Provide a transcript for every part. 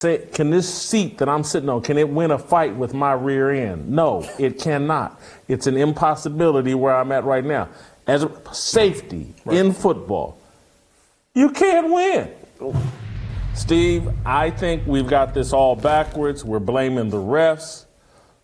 Say, can this seat that I'm sitting on, can it win a fight with my rear end? No, it cannot. It's an impossibility where I'm at right now. As a safety in football, you can't win. Steve, I think we've got this all backwards. We're blaming the refs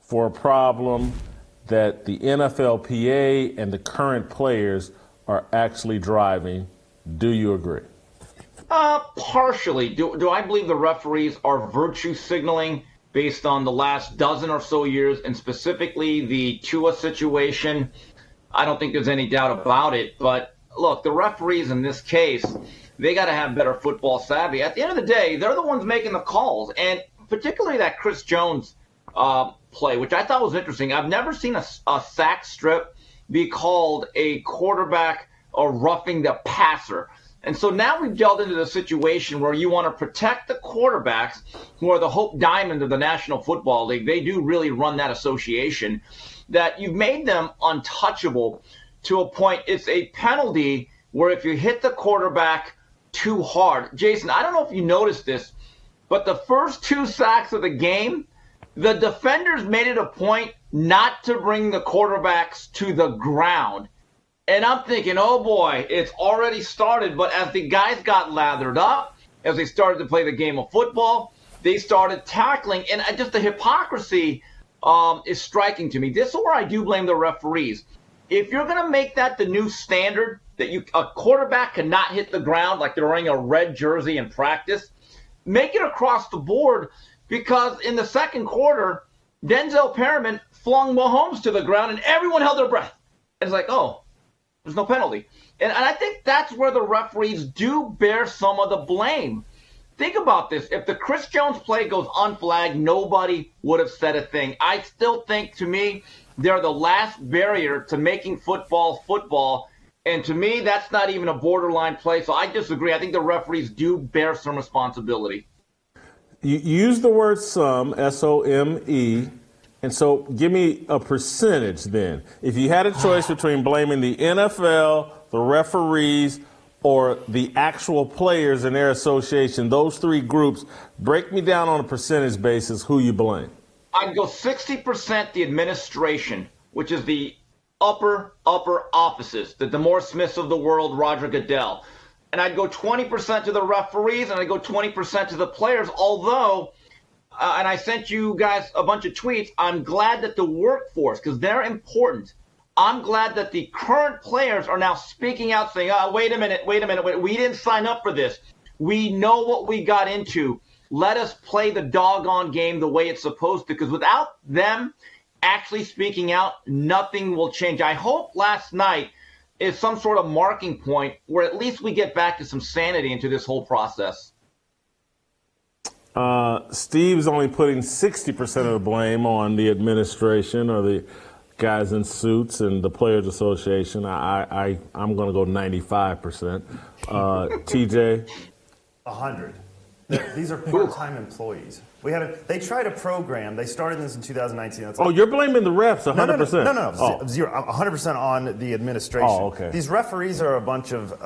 for a problem that the NFLPA and the current players are actually driving. Do you agree? Partially. Do I believe the referees are virtue signaling based on the last dozen or so years, and specifically the Tua situation? I don't think there's any doubt about it. But look, the referees in this case, they got to have better football savvy. At the end of the day, they're the ones making the calls, and particularly that Chris Jones play, which I thought was interesting. I've never seen a sack strip be called a quarterback or roughing the passer. And so now we've delved into the situation where you want to protect the quarterbacks who are the Hope Diamond of the National Football League. They do really run that association, that you've made them untouchable to a point. It's a penalty where if you hit the quarterback too hard. Jason, I don't know if you noticed this, but the first 2 sacks of the game, the defenders made it a point not to bring the quarterbacks to the ground. And I'm thinking, oh boy, it's already started. But as the guys got lathered up, as they started to play the game of football, they started tackling. And just the hypocrisy is striking to me. This is where I do blame the referees. If you're going to make that the new standard, that a quarterback cannot hit the ground like they're wearing a red jersey in practice, make it across the board. Because in the second quarter, Denzel Perriman flung Mahomes to the ground and everyone held their breath. It's like, oh, there's no penalty. And I think that's where the referees do bear some of the blame. Think about this. If the Chris Jones play goes unflagged, nobody would have said a thing. I still think, to me, they're the last barrier to making football football. And to me, that's not even a borderline play. So I disagree. I think the referees do bear some responsibility. You use the word some, S-O-M-E. And so give me a percentage then. If you had a choice between blaming the NFL, the referees, or the actual players and their association, those 3 groups, break me down on a percentage basis who you blame. I'd go 60% the administration, which is the upper offices, the DeMaure Smiths of the world, Roger Goodell. And I'd go 20% to the referees, and I'd go 20% to the players, although and I sent you guys a bunch of tweets. I'm glad that the workforce, because they're important. I'm glad that the current players are now speaking out saying, wait a minute. We didn't sign up for this. We know what we got into. Let us play the doggone game the way it's supposed to, because without them actually speaking out, nothing will change. I hope last night is some sort of marking point where at least we get back to some sanity into this whole process. Steve's only putting 60% of the blame on the administration or the guys in suits and the Players Association. I'm going to go 95%. TJ? 100. These are part-time employees. They tried a program. They started this in 2019. That's you're blaming the refs 100%. No. Zero. 100% on the administration. Oh, okay. These referees are a bunch of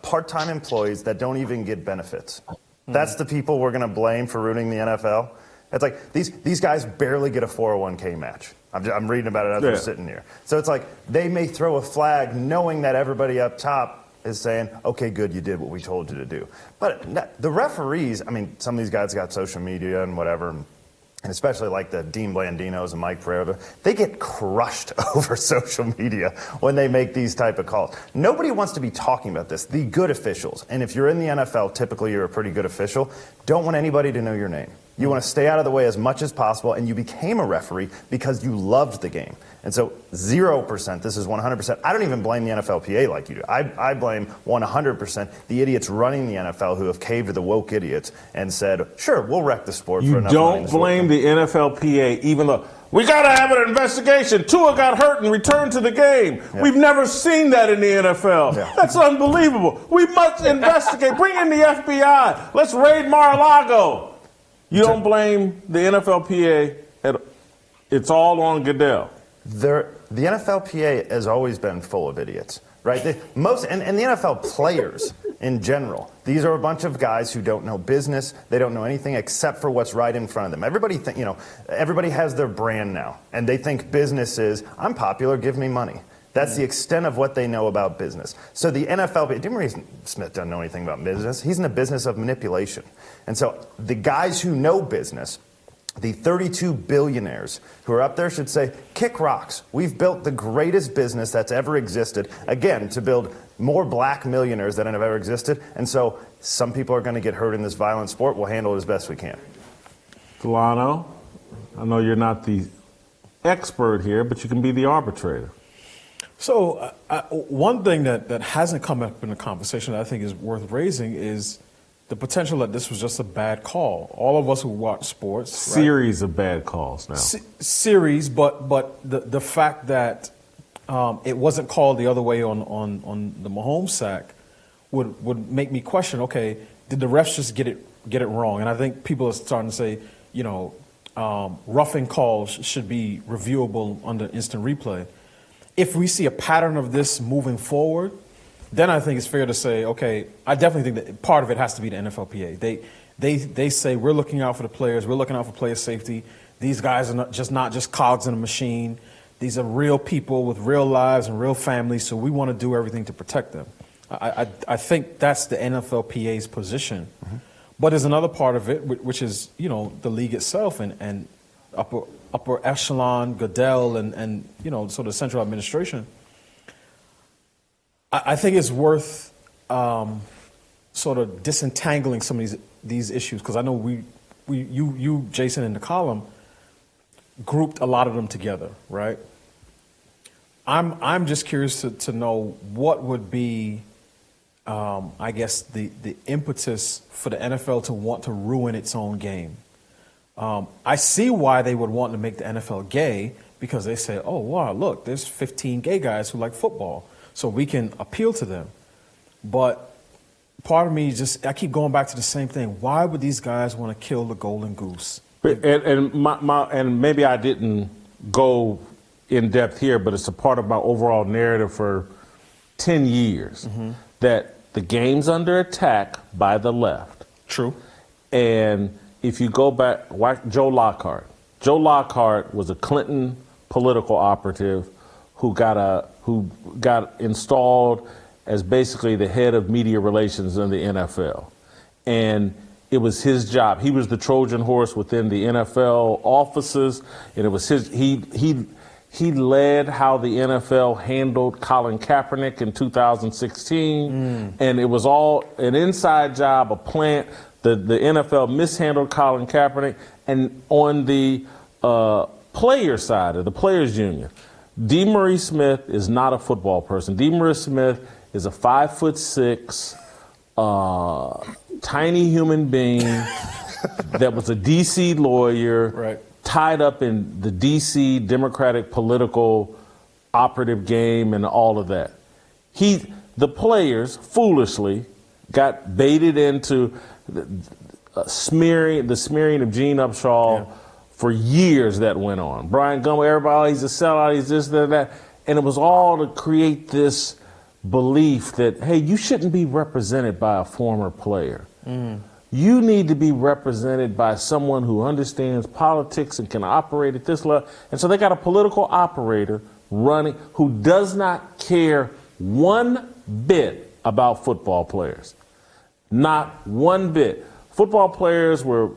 part-time employees that don't even get benefits. That's the people we're going to blame for ruining the NFL. It's like these guys barely get a 401k match. I'm reading about it as we're sitting here. So it's like they may throw a flag knowing that everybody up top is saying, okay, good, you did what we told you to do. But the referees, I mean, some of these guys got social media and whatever, and especially like the Dean Blandinos and Mike Pereira, they get crushed over social media when they make these type of calls. Nobody wants to be talking about this. The good officials, and if you're in the NFL, typically you're a pretty good official, don't want anybody to know your name. You want to stay out of the way as much as possible, and you became a referee because you loved the game. And so 0%, this is 100%. I don't even blame the NFLPA like you do. I blame 100% the idiots running the NFL who have caved to the woke idiots and said, sure, we'll wreck the sport for enough money. You don't blame the NFLPA, even though we got to have an investigation. Tua got hurt and returned to the game. Yeah. We've never seen that in the NFL. Yeah. That's unbelievable. We must investigate. Bring in the FBI. Let's raid Mar-a-Lago. You don't blame the NFLPA. It's all on Goodell. The NFLPA has always been full of idiots, right? And the NFL players in general. These are a bunch of guys who don't know business. They don't know anything except for what's right in front of them. Everybody has their brand now, and they think business is, I'm popular, give me money. That's the extent of what they know about business. So the NFLPA, DeMaurice Smith doesn't know anything about business. He's in the business of manipulation. And so the guys who know business, the 32 billionaires who are up there should say, kick rocks. We've built the greatest business that's ever existed, again, to build more black millionaires than have ever existed. And so some people are going to get hurt in this violent sport. We'll handle it as best we can. Delano, I know you're not the expert here, but you can be the arbitrator. So one thing that hasn't come up in the conversation that I think is worth raising is the potential that this was just a bad call. All of us who watch sports, series of bad calls now. Series, but the fact that it wasn't called the other way on the Mahomes sack would make me question. Okay, did the refs just get it wrong? And I think people are starting to say, roughing calls should be reviewable under instant replay. If we see a pattern of this moving forward, then I think it's fair to say, okay, I definitely think that part of it has to be the NFLPA. They say we're looking out for the players, we're looking out for player safety. These guys are not just cogs in a machine. These are real people with real lives and real families, so we want to do everything to protect them. I think that's the NFLPA's position. Mm-hmm. But there's another part of it, which is, the league itself and upper echelon, Goodell, and sort of central administration. I think it's worth sort of disentangling some of these issues, because I know you, Jason, in the column grouped a lot of them together, right? I'm just curious to know what would be, I guess, the impetus for the NFL to want to ruin its own game. I see why they would want to make the NFL gay, because they say, oh, wow, look, there's 15 gay guys who like football, so we can appeal to them. But part of me I keep going back to the same thing. Why would these guys want to kill the golden goose? And maybe I didn't go in depth here, but it's a part of my overall narrative for 10 years, mm-hmm. that the game's under attack by the left. True. And if you go back, Joe Lockhart. Joe Lockhart was a Clinton political operative who got installed as basically the head of media relations in the NFL. And it was his job. He was the Trojan horse within the NFL offices, and it was he led how the NFL handled Colin Kaepernick in 2016, and it was all an inside job, a plant. The NFL mishandled Colin Kaepernick, and on the player side of the players union, DeMaurice Smith is not a football person. DeMaurice Smith is a 5'6", tiny human being that was a D.C. lawyer, right, tied up in the D.C. Democratic political operative game and all of that. The players foolishly got baited into the smearing of Gene Upshaw for years. That went on. Brian Gumbel, everybody, he's a sellout, he's this, that. And it was all to create this belief that, hey, you shouldn't be represented by a former player. You need to be represented by someone who understands politics and can operate at this level. And so they got a political operator running who does not care one bit about football players. Not one bit. Football players were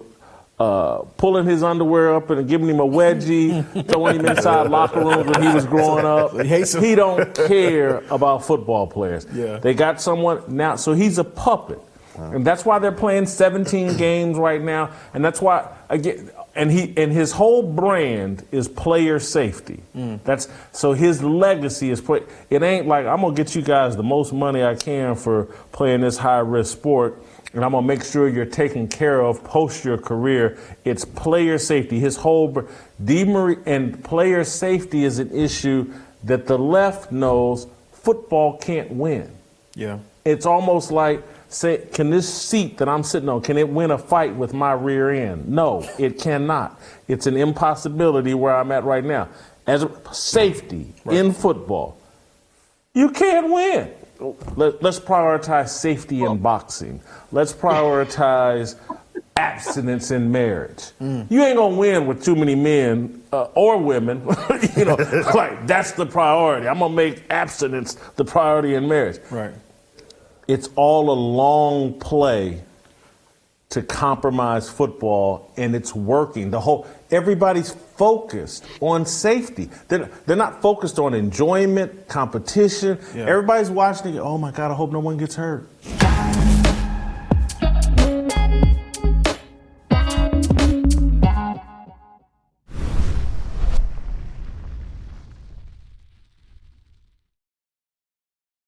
pulling his underwear up and giving him a wedgie, throwing him inside locker rooms when he was growing up. He don't care about football players. Yeah. They got someone now, so he's a puppet. And that's why they're playing 17 games right now. And that's why, again, and his whole brand is player safety. So his legacy is it ain't like, I'm gonna get you guys the most money I can for playing this high risk sport, and I'm gonna make sure you're taken care of post your career. It's player safety. His whole and player safety is an issue that the left knows football can't win. Yeah. It's almost like, say, can this seat that I'm sitting on, can it win a fight with my rear end? No, it cannot. It's an impossibility where I'm at right now. As safety in football, you can't win. let's prioritize safety in boxing. Let's prioritize abstinence in marriage. You ain't gonna win with too many men or women. Like that's the priority. I'm gonna make abstinence the priority in marriage. Right. It's all a long play to compromise football, and it's working. Everybody's focused on safety. They're not focused on enjoyment, competition. Yeah. Everybody's watching it. Oh my God, I hope no one gets hurt.